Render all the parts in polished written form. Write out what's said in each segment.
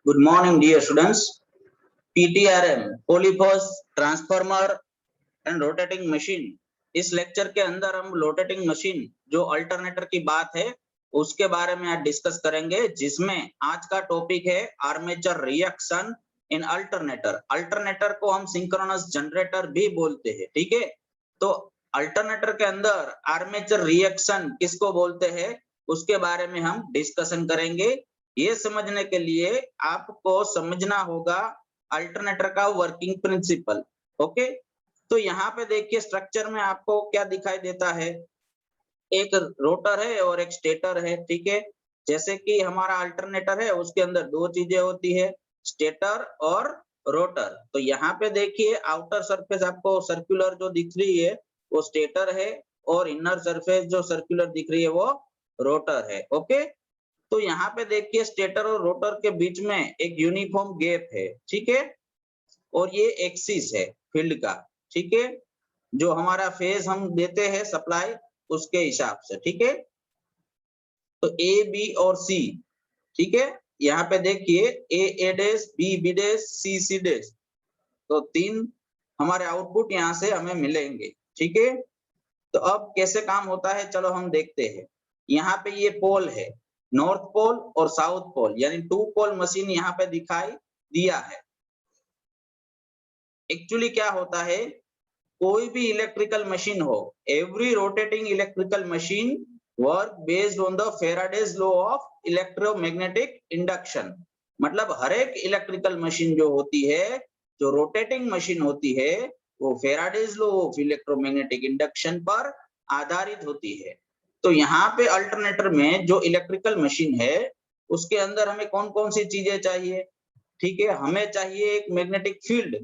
Good morning, dear students. PTRM, Polyphos transformer and rotating machine. इस lecture के अंदर हम रोटेटिंग मशीन जो अल्टरनेटर की बात है उसके बारे में आज डिस्कस करेंगे, जिसमें आज का टॉपिक है armature reaction in alternator. Alternator को हम सिंक्रोनस जनरेटर भी बोलते हैं, ठीक है। तो अल्टरनेटर के अंदर आर्मेचर रिएक्शन किसको बोलते हैं उसके बारे में हम डिस्कशन करेंगे। ये समझने के लिए आपको समझना होगा अल्टरनेटर का वर्किंग प्रिंसिपल। ओके, तो यहाँ पे देखिए स्ट्रक्चर में आपको क्या दिखाई देता है, एक रोटर है और एक स्टेटर है, ठीक है। जैसे कि हमारा अल्टरनेटर है उसके अंदर दो चीजें होती है, स्टेटर और रोटर। तो यहाँ पे देखिए आउटर सरफेस आपको सर्कुलर जो दिख रही है वो स्टेटर है और इनर सरफेस जो सर्कुलर दिख रही है वो रोटर है। ओके, तो यहाँ पे देखिए स्टेटर और रोटर के बीच में एक यूनिफॉर्म गैप है, ठीक है। और ये एक्सिस है फील्ड का, ठीक है, जो हमारा फेज हम देते हैं सप्लाई उसके हिसाब से, ठीक है। तो ए बी और सी, ठीक है। यहाँ पे देखिए A dash, B dash, C dash, तो तीन हमारे आउटपुट यहाँ से हमें मिलेंगे, ठीक है। तो अब कैसे काम होता है चलो हम देखते हैं। यहाँ पे ये पोल है, नॉर्थ पोल और साउथ पोल, यानी टू पोल मशीन यहाँ पे दिखाई दिया है। एक्चुअली क्या होता है, कोई भी इलेक्ट्रिकल मशीन हो, every rotating electrical machine work based on the Faraday's law of electromagnetic induction. मतलब हर एक इलेक्ट्रिकल मशीन जो होती है, जो रोटेटिंग मशीन होती है, वो Faraday's law of electromagnetic induction पर आधारित होती है। तो यहाँ पे अल्टरनेटर में जो इलेक्ट्रिकल मशीन है उसके अंदर हमें कौन कौन सी चीजें चाहिए, ठीक है। हमें चाहिए एक मैग्नेटिक फील्ड,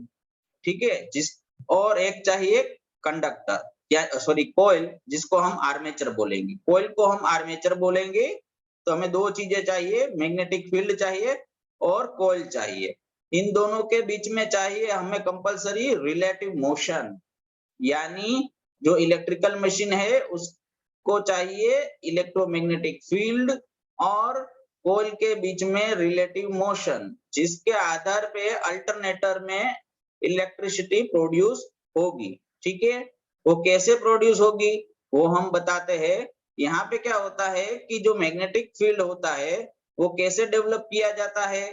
ठीक है, जिस और एक चाहिए कंडक्टर या सॉरी कॉइल, जिसको हम आर्मेचर बोलेंगे। कॉइल को हम आर्मेचर बोलेंगे। तो हमें दो चीजें चाहिए, मैग्नेटिक फील्ड चाहिए और कॉइल चाहिए। इन दोनों के बीच में चाहिए हमें कंपलसरी रिलेटिव मोशन, यानी जो इलेक्ट्रिकल मशीन है उसको चाहिए इलेक्ट्रोमैग्नेटिक फील्ड और कॉइल के बीच में रिलेटिव मोशन, जिसके आधार पे अल्टरनेटर में इलेक्ट्रिसिटी प्रोड्यूस होगी, ठीक है। वो कैसे प्रोड्यूस होगी वो हम बताते हैं। यहाँ पे क्या होता है कि जो मैग्नेटिक फील्ड होता है वो कैसे डेवलप किया जाता है।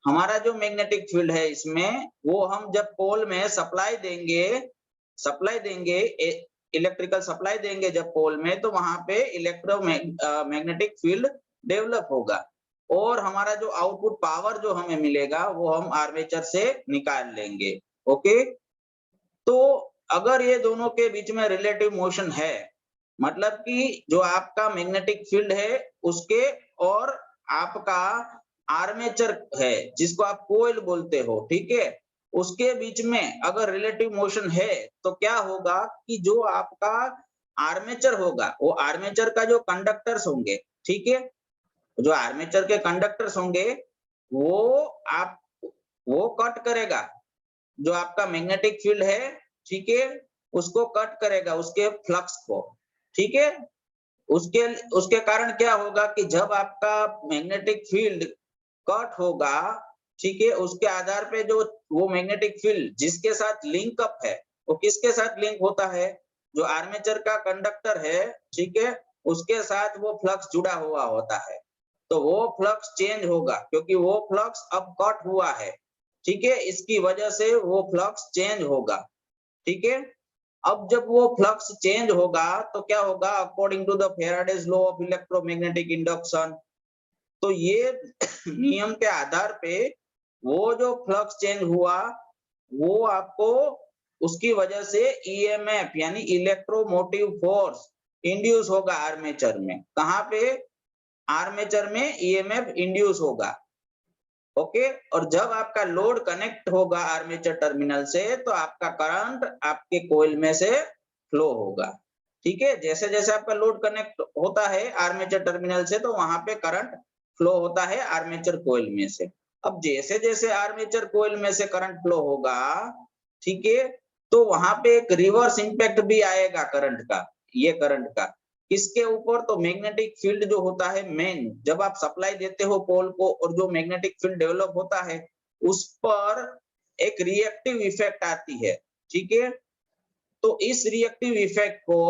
हमारा जो मैग्नेटिक फील्ड है इसमें वो हम जब पोल में सप्लाई देंगे इलेक्ट्रिकल सप्लाई देंगे जब पोल में, तो वहां पे मैग्नेटिक फील्ड डेवलप होगा और हमारा जो आउटपुट पावर जो हमें मिलेगा वो हम आर्मेचर से निकाल लेंगे। ओके, तो अगर ये दोनों के बीच में रिलेटिव मोशन है, मतलब कि जो आपका मैग्नेटिक फील्ड है उसके और आपका आर्मेचर है जिसको आप कोइल बोलते हो, ठीक है, उसके बीच में अगर रिलेटिव मोशन है तो क्या होगा कि जो आपका आर्मेचर होगा वो आर्मेचर का जो कंडक्टर्स होंगे, ठीक है, जो आर्मेचर के कंडक्टर्स होंगे वो कट करेगा जो आपका मैग्नेटिक फील्ड है, ठीक है, उसको कट करेगा, उसके फ्लक्स को, ठीक है। उसके कारण क्या होगा कि जब आपका मैग्नेटिक फील्ड कट होगा, ठीक है, उसके आधार पे जो वो मैग्नेटिक फील्ड जिसके साथ लिंक अप है वो किसके साथ लिंक होता है, जो आर्मेचर का कंडक्टर है, ठीक है, उसके साथ वो फ्लक्स जुड़ा हुआ होता है। तो वो फ्लक्स चेंज होगा क्योंकि वो फ्लक्स अब कट हुआ है, ठीक है, इसकी वजह से वो फ्लक्स चेंज होगा, ठीक है। अब जब वो फ्लक्स चेंज होगा तो क्या होगा, according to the Faraday's law of electromagnetic induction, तो ये नियम के आधार पे वो जो फ्लक्स चेंज हुआ वो आपको उसकी वजह से ईएमएफ यानी इलेक्ट्रोमोटिव फोर्स इंड्यूस होगा आर्मेचर में। कहाँ पे, आर्मेचर में ईएमएफ इंड्यूस होगा। ओके, और जब आपका लोड कनेक्ट होगा आर्मेचर टर्मिनल से तो आपका करंट आपके कोइल में से फ्लो होगा, ठीक है। जैसे जैसे आपका लोड कनेक्ट होता है आर्मेचर टर्मिनल से तो वहां पे करंट फ्लो होता है आर्मेचर कोइल में से। अब जैसे जैसे आर्मेचर कोइल में से करंट फ्लो होगा, ठीक है, तो वहां पे एक रिवर्स इंपैक्ट भी आएगा करंट का, ये करंट का, किसके ऊपर? तो मैग्नेटिक फील्ड जो होता है मेन, जब आप सप्लाई देते हो पोल को और जो मैग्नेटिक फील्ड डेवलप होता है उस पर एक रिएक्टिव इफेक्ट आती है, ठीक है। तो इस रिएक्टिव इफेक्ट को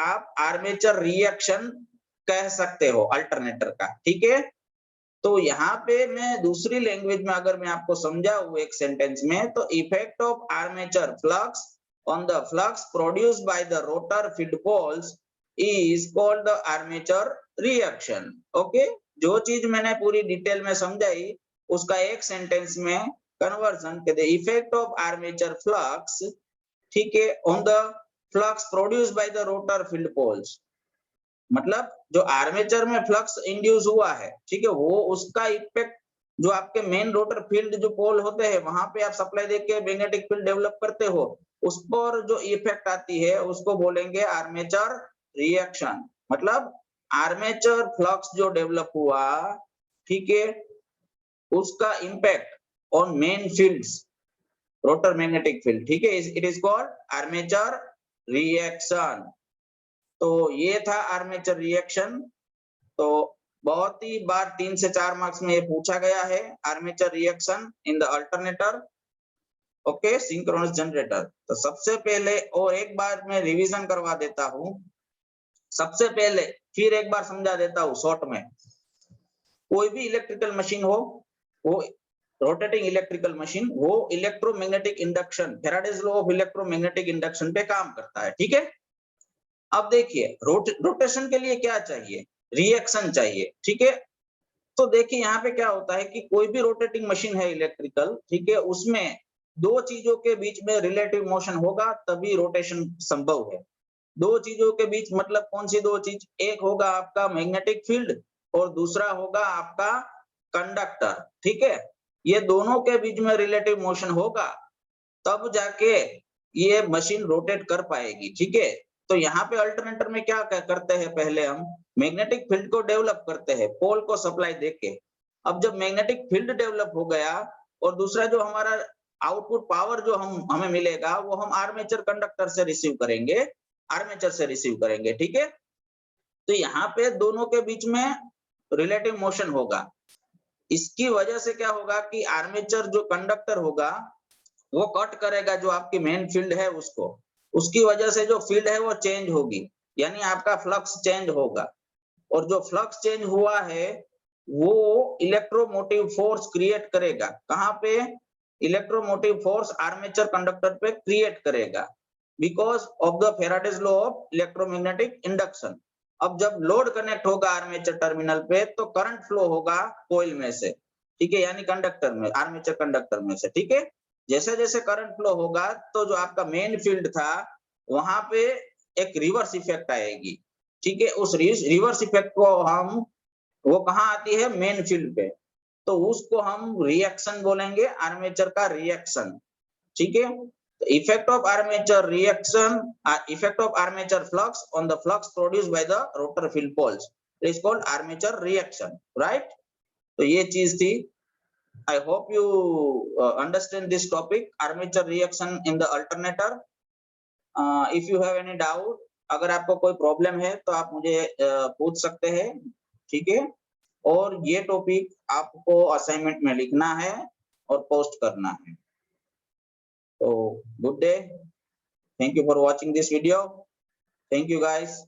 आप आर्मेचर रिएक्शन कह सकते हो अल्टरनेटर का, ठीक है। तो यहाँ पे मैं दूसरी लैंग्वेज में अगर मैं आपको समझाऊं एक सेंटेंस में, तो effect of armature flux on the flux produced by the rotor field poles is called the armature reaction. Okay, जो चीज मैंने पूरी डिटेल में समझाई उसका एक सेंटेंस में कन्वर्जन के the effect of armature flux, ठीक है, on the flux produced by the rotor field poles, मतलब जो आर्मेचर में फ्लक्स इंड्यूस हुआ है, ठीक है, वो उसका इफेक्ट जो आपके मेन रोटर फील्ड जो पोल होते हैं वहां पे आप सप्लाई देके मैग्नेटिक फील्ड डेवलप करते हो, उस पर जो इफेक्ट आती है उसको बोलेंगे आर्मेचर रिएक्शन। मतलब आर्मेचर फ्लक्स जो डेवलप हुआ, ठीक है, उसका impact on main fields rotor magnetic field, ठीक है, it is called armature reaction. तो ये था आर्मेचर रिएक्शन। तो बहुत ही बार 3 से 4 मार्क्स में ये पूछा गया है, armature reaction in the alternator, okay, synchronous generator. तो सबसे पहले और एक बार मैं रिवीजन करवा देता हूं, सबसे पहले फिर एक बार समझा देता हूं शॉर्ट में। कोई भी इलेक्ट्रिकल मशीन हो, वो रोटेटिंग इलेक्ट्रिकल मशीन, वो electromagnetic induction, Faraday's law of electromagnetic induction पे काम करता है, ठीक है। अब देखिए रोटेशन के लिए क्या चाहिए? रिएक्शन चाहिए, ठीक है। तो देखिए यहाँ पे क्या होता है कि कोई भी रोटेटिंग मशीन है इलेक्ट्रिकल, ठीक है, उसमें दो चीजों के बीच में रिलेटिव मोशन होगा तभी रोटेशन संभव है। दो चीजों के बीच मतलब कौन सी दो चीज? एक होगा आपका मैग्नेटिक फील्ड और दूसरा होगा आपका कंडक्टर, ठीक है। ये दोनों के बीच में रिलेटिव मोशन होगा तब जाके ये मशीन रोटेट कर पाएगी, ठीक है। तो यहाँ पे अल्टरनेटर में क्या करते हैं? पहले हम मैग्नेटिक फील्ड को डेवलप करते हैं पोल को सप्लाई देके। अब जब मैग्नेटिक फील्ड डेवलप हो गया और दूसरा जो हमारा आउटपुट पावर जो हमें मिलेगा वो हम आर्मेचर कंडक्टर से रिसीव करेंगे, आर्मेचर से रिसीव करेंगे, ठीक है। तो यहाँ पे दोनों के बीच में रिलेटिव मोशन होगा। इसकी वजह से क्या होगा कि आर्मेचर जो कंडक्टर होगा वो कट करेगा जो आपकी मेन फील्ड है उसको, उसकी वजह से जो फील्ड है वो चेंज होगी, यानी आपका फ्लक्स चेंज होगा। और जो फ्लक्स चेंज हुआ है वो इलेक्ट्रोमोटिव फोर्स क्रिएट करेगा। कहाँ पे? इलेक्ट्रोमोटिव फोर्स आर्मेचर कंडक्टर पे क्रिएट करेगा because of the Faraday's law of electromagnetic induction. अब जब लोड कनेक्ट होगा आर्मेचर टर्मिनल पे तो करंट फ्लो होगा कॉइल में से, ठीक है, यानी कंडक्टर में, आर्मेचर कंडक्टर में से, ठीक है। जैसे जैसे करंट फ्लो होगा तो जो आपका मेन फील्ड था वहां पे एक रिवर्स इफेक्ट आएगी, ठीक है। उस रिवर्स इफेक्ट को हम, वो कहाँ आती है? मेन फील्ड पे, तो उसको हम रिएक्शन बोलेंगे, आर्मेचर का रिएक्शन, ठीक है। Effect of armature reaction, effect of armature flux on the flux produced by the rotor field poles is called armature reaction, right. तो ये चीज थी। I hope you understand this topic, armature reaction in the alternator. If you have any doubt, अगर आपको कोई problem है तो आप मुझे पूछ सकते हैं, ठीक है। और ये टॉपिक आपको असाइनमेंट में लिखना है और पोस्ट करना है। तो good day, thank you for watching this video, thank you guys.